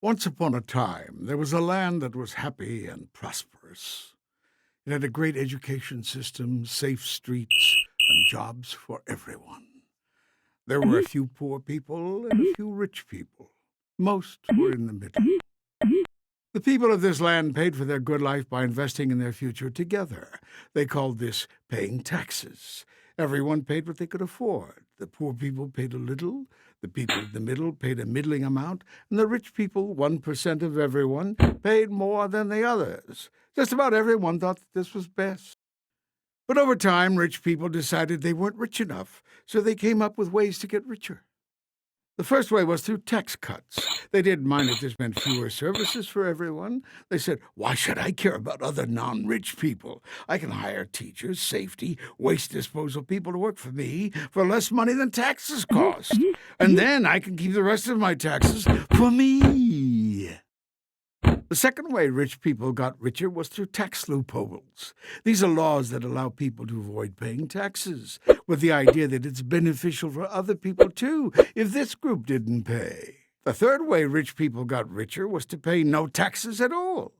Once upon a time, there was a land that was happy and prosperous. It had a great education system, safe streets, and jobs for everyone. There were a few poor people and a few rich people. Most were in the middle. The people of this land paid for their good life by investing in their future together. They called this paying taxes. Everyone paid what they could afford. The poor people paid a little, the people in the middle paid a middling amount, and the rich people, 1% of everyone, paid more than the others. Just about everyone thought that this was best. But over time, rich people decided they weren't rich enough, so they came up with ways to get richer. The first way was through tax cuts. They didn't mind if this meant fewer services for everyone. They said, why should I care about other non-rich people? I can hire teachers, safety, waste disposal people to work for me for less money than taxes cost. And then I can keep the rest of my taxes for me. The second way rich people got richer was through tax loopholes. These are laws that allow people to avoid paying taxes, with the idea that it's beneficial for other people too, if this group didn't pay. The third way rich people got richer was to pay no taxes at all.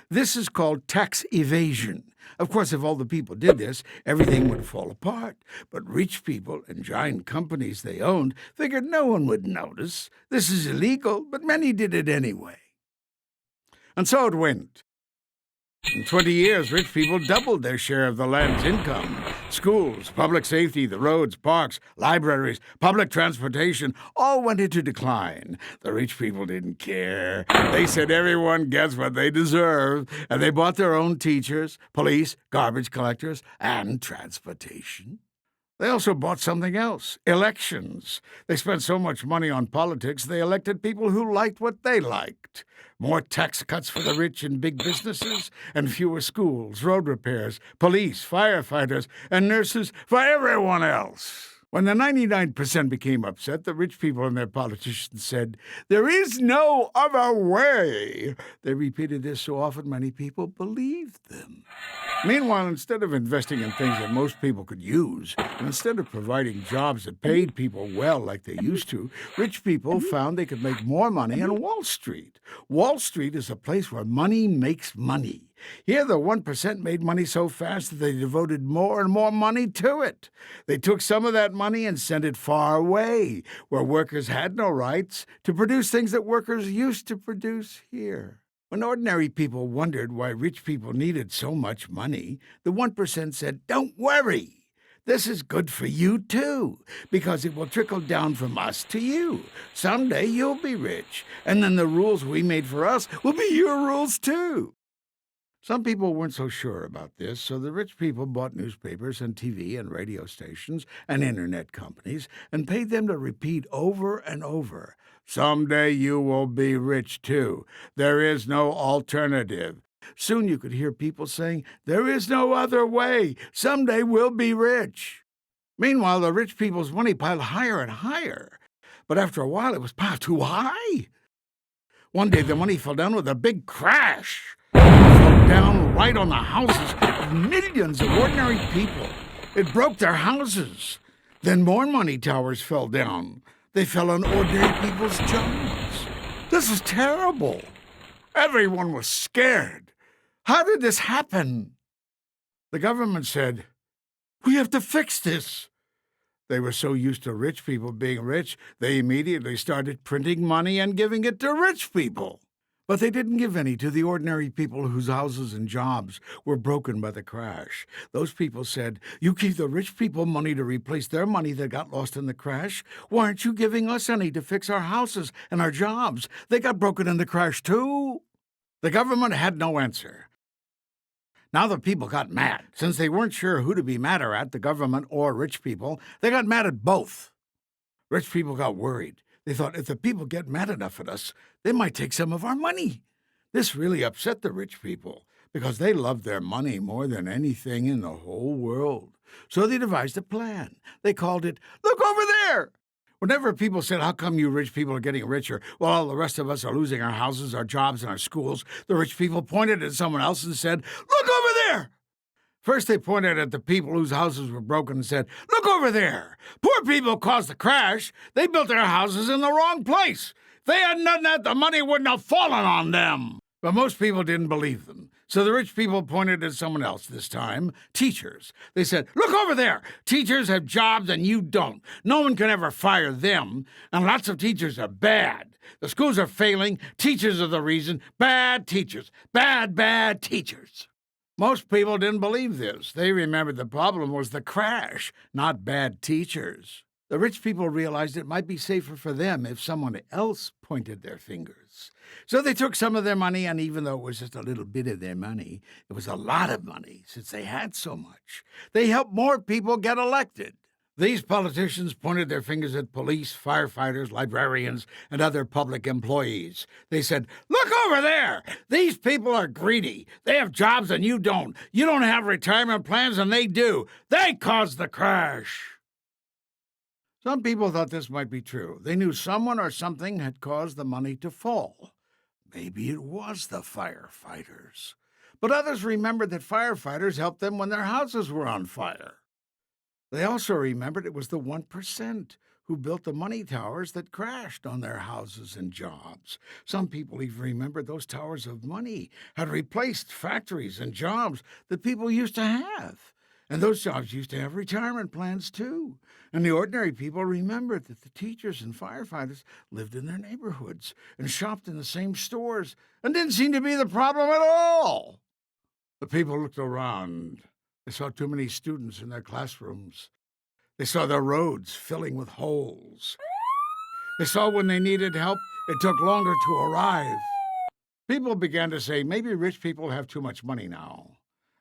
This is called tax evasion. Of course, if all the people did this, everything would fall apart. But rich people and giant companies they owned figured no one would notice. This is illegal, but many did it anyway. And so it went. In 20 years, rich people doubled their share of the land's income. Schools, public safety, the roads, parks, libraries, public transportation all went into decline. The rich people didn't care. They said everyone gets what they deserve, and they bought their own teachers, police, garbage collectors, and transportation. They also bought something else, elections. They spent so much money on politics, they elected people who liked what they liked. More tax cuts for the rich and big businesses, and fewer schools, road repairs, police, firefighters, and nurses for everyone else. When the 99% became upset, the rich people and their politicians said, "There is no other way." They repeated this so often many people believed them. Meanwhile, instead of investing in things that most people could use, and instead of providing jobs that paid people well like they used to, rich people found they could make more money on Wall Street. Wall Street is a place where money makes money. Here, the 1% made money so fast that they devoted more and more money to it. They took some of that money and sent it far away, where workers had no rights, to produce things that workers used to produce here. When ordinary people wondered why rich people needed so much money, the 1% said, "Don't worry. This is good for you, too, because it will trickle down from us to you. Someday you'll be rich, and then the rules we made for us will be your rules, too." Some people weren't so sure about this, so the rich people bought newspapers and TV and radio stations and internet companies and paid them to repeat over and over, "Someday you will be rich, too. There is no alternative." Soon you could hear people saying, "There is no other way. Someday we'll be rich." Meanwhile, the rich people's money piled higher and higher. But after a while, it was piled too high. One day, the money fell down with a big crash. It fell down right on the houses of millions of ordinary people. It broke their houses. Then more money towers fell down. They fell on ordinary people's jobs. This is terrible. Everyone was scared. How did this happen? The government said, "We have to fix this." They were so used to rich people being rich, they immediately started printing money and giving it to rich people. But they didn't give any to the ordinary people whose houses and jobs were broken by the crash. Those people said, "You give the rich people money to replace their money that got lost in the crash. Why aren't you giving us any to fix our houses and our jobs? They got broken in the crash too." The government had no answer. Now the people got mad. Since they weren't sure who to be madder at, the government or rich people, they got mad at both. Rich people got worried. They thought, if the people get mad enough at us, they might take some of our money. This really upset the rich people, because they loved their money more than anything in the whole world. So they devised a plan. They called it, "Look over there." Whenever people said, "How come you rich people are getting richer while all the rest of us are losing our houses, our jobs, and our schools?" the rich people pointed at someone else and said, "Look over there." First they pointed at the people whose houses were broken and said, "Look over there. Poor people caused the crash. They built their houses in the wrong place. If they hadn't done that, the money wouldn't have fallen on them. But most people didn't believe them. So the rich people pointed at someone else this time, teachers. They said, look over there. Teachers have jobs and you don't. No one can ever fire them. And lots of teachers are bad. The schools are failing. Teachers are the reason. Bad teachers. Bad teachers. Most people didn't believe this. They remembered the problem was the crash, not bad teachers. The rich people realized it might be safer for them if someone else pointed their fingers. So they took some of their money, and even though it was just a little bit of their money, it was a lot of money since they had so much. They helped more people get elected. These politicians pointed their fingers at police, firefighters, librarians, and other public employees. They said, look over there! These people are greedy. They have jobs and you don't. You don't have retirement plans and they do. They caused the crash. Some people thought this might be true. They knew someone or something had caused the money to fall. Maybe it was the firefighters. But others remembered that firefighters helped them when their houses were on fire. They also remembered it was the 1% who built the money towers that crashed on their houses and jobs. Some people even remembered those towers of money had replaced factories and jobs that people used to have. And those jobs used to have retirement plans, too. And the ordinary people remembered that the teachers and firefighters lived in their neighborhoods and shopped in the same stores and didn't seem to be the problem at all. The people looked around. They saw too many students in their classrooms. They saw their roads filling with holes. They saw when they needed help, it took longer to arrive. People began to say, maybe rich people have too much money now.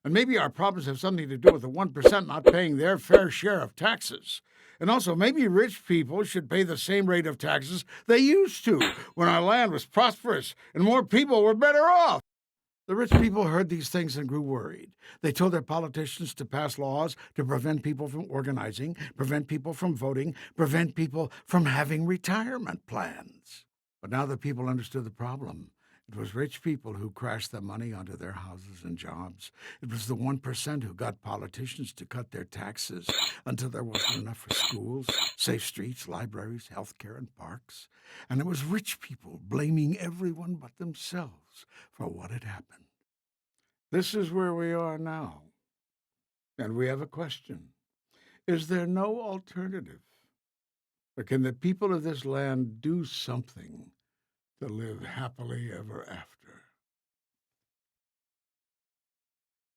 And maybe our problems have something to do with the 1% not paying their fair share of taxes. And also, maybe rich people should pay the same rate of taxes they used to when our land was prosperous and more people were better off. The rich people heard these things and grew worried. They told their politicians to pass laws to prevent people from organizing, prevent people from voting, prevent people from having retirement plans. But now the people understood the problem. It was rich people who crashed the money onto their houses and jobs. It was the 1% who got politicians to cut their taxes until there wasn't enough for schools, safe streets, libraries, health care, and parks. And it was rich people blaming everyone but themselves for what had happened. This is where we are now. And we have a question. Is there no alternative? Or can the people of this land do something to live happily ever after?